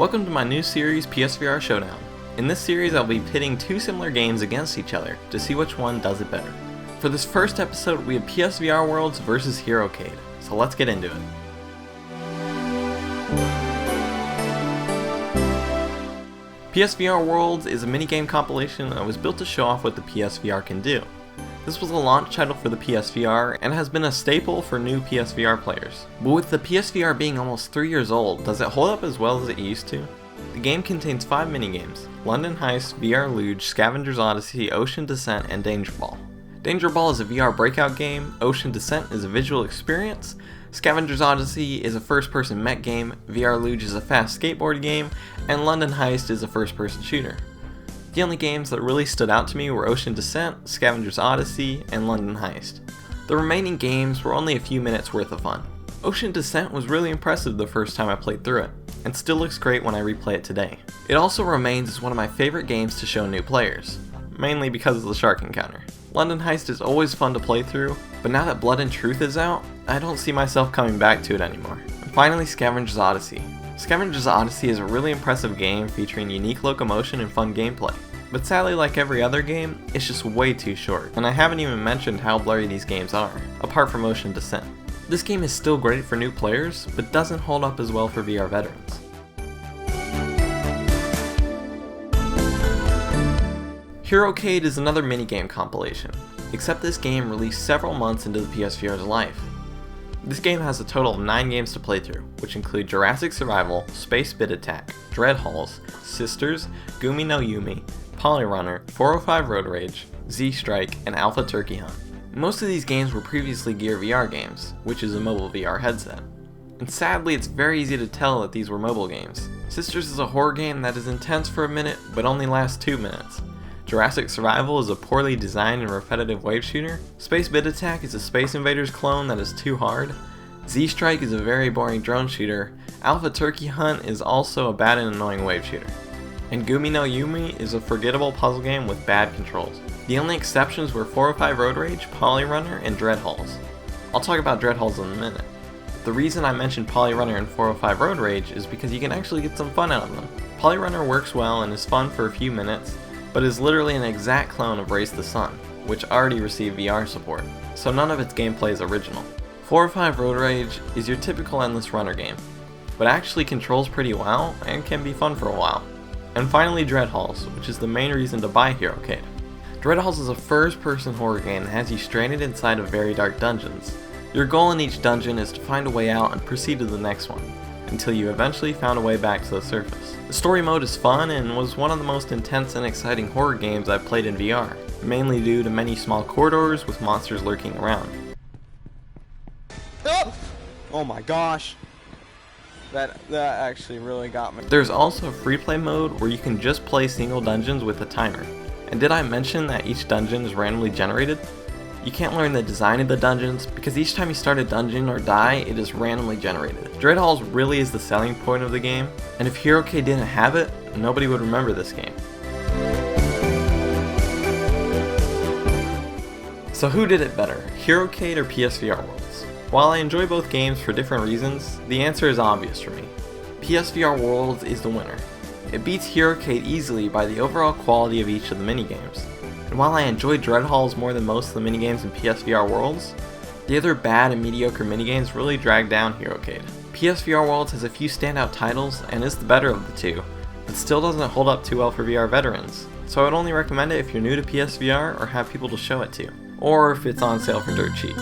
Welcome to my new series, PSVR Showdown. In this series, I'll be pitting two similar games against each other to see which one does it better. For this first episode, we have PSVR Worlds versus HeroCade, so let's get into it. PSVR Worlds is a minigame compilation that was built to show off what the PSVR can do. This was a launch title for the PSVR and has been a staple for new PSVR players. But with the PSVR being almost 3 years old, does it hold up as well as it used to? The game contains 5 minigames: London Heist, VR Luge, Scavenger's Odyssey, Ocean Descent, and Danger Ball. Danger Ball is a VR breakout game, Ocean Descent is a visual experience, Scavenger's Odyssey is a first-person mech game, VR Luge is a fast skateboard game, and London Heist is a first-person shooter. The only games that really stood out to me were Ocean Descent, Scavenger's Odyssey, and London Heist. The remaining games were only a few minutes worth of fun. Ocean Descent was really impressive the first time I played through it, and still looks great when I replay it today. It also remains as one of my favorite games to show new players, mainly because of the shark encounter. London Heist is always fun to play through, but now that Blood and Truth is out, I don't see myself coming back to it anymore. And finally, Scavenger's Odyssey. Scavenger's Odyssey is a really impressive game featuring unique locomotion and fun gameplay. But sadly, like every other game, it's just way too short, and I haven't even mentioned how blurry these games are, apart from Ocean Descent. This game is still great for new players, but doesn't hold up as well for VR veterans. HeroCade is another minigame compilation, except this game released several months into the PSVR's life. This game has a total of 9 games to play through, which include Jurassic Survival, Space Bid Attack, Dread Halls, Sisters, Gumi no Yumi, Polyrunner, 405 Road Rage, Z-Strike, and Alpha Turkey Hunt. Most of these games were previously Gear VR games, which is a mobile VR headset. And sadly, it's very easy to tell that these were mobile games. Sisters is a horror game that is intense for a minute, but only lasts 2 minutes. Jurassic Survival is a poorly designed and repetitive wave shooter. Space Bid Attack is a Space Invaders clone that is too hard. Z-Strike is a very boring drone shooter. Alpha Turkey Hunt is also a bad and annoying wave shooter. And Gumi no Yumi is a forgettable puzzle game with bad controls. The only exceptions were 405 Road Rage, Polyrunner, and Dread Halls. I'll talk about Dread Halls in a minute. The reason I mentioned Polyrunner and 405 Road Rage is because you can actually get some fun out of them. Polyrunner works well and is fun for a few minutes, but is literally an exact clone of Race the Sun, which already received VR support, so none of its gameplay is original. 405 Road Rage is your typical endless runner game, but actually controls pretty well and can be fun for a while. And finally, Dread Halls, which is the main reason to buy HeroCade. Dread Halls is a first-person horror game that has you stranded inside of very dark dungeons. Your goal in each dungeon is to find a way out and proceed to the next one, until you eventually found a way back to the surface. The story mode is fun and was one of the most intense and exciting horror games I've played in VR, mainly due to many small corridors with monsters lurking around. Oh my gosh. That actually really got me. There's also a free play mode where you can just play single dungeons with a timer. And did I mention that each dungeon is randomly generated? You can't learn the design of the dungeons because each time you start a dungeon or die, it is randomly generated. Dread Halls really is the selling point of the game, and if HeroCade didn't have it, nobody would remember this game. So who did it better, HeroCade or PSVR Worlds? While I enjoy both games for different reasons, the answer is obvious for me. PSVR Worlds is the winner. It beats HeroCade easily by the overall quality of each of the minigames. And while I enjoy Dread Halls more than most of the minigames in PSVR Worlds, the other bad and mediocre minigames really drag down HeroCade. PSVR Worlds has a few standout titles and is the better of the two, but still doesn't hold up too well for VR veterans, so I would only recommend it if you're new to PSVR or have people to show it to, or if it's on sale for dirt cheap.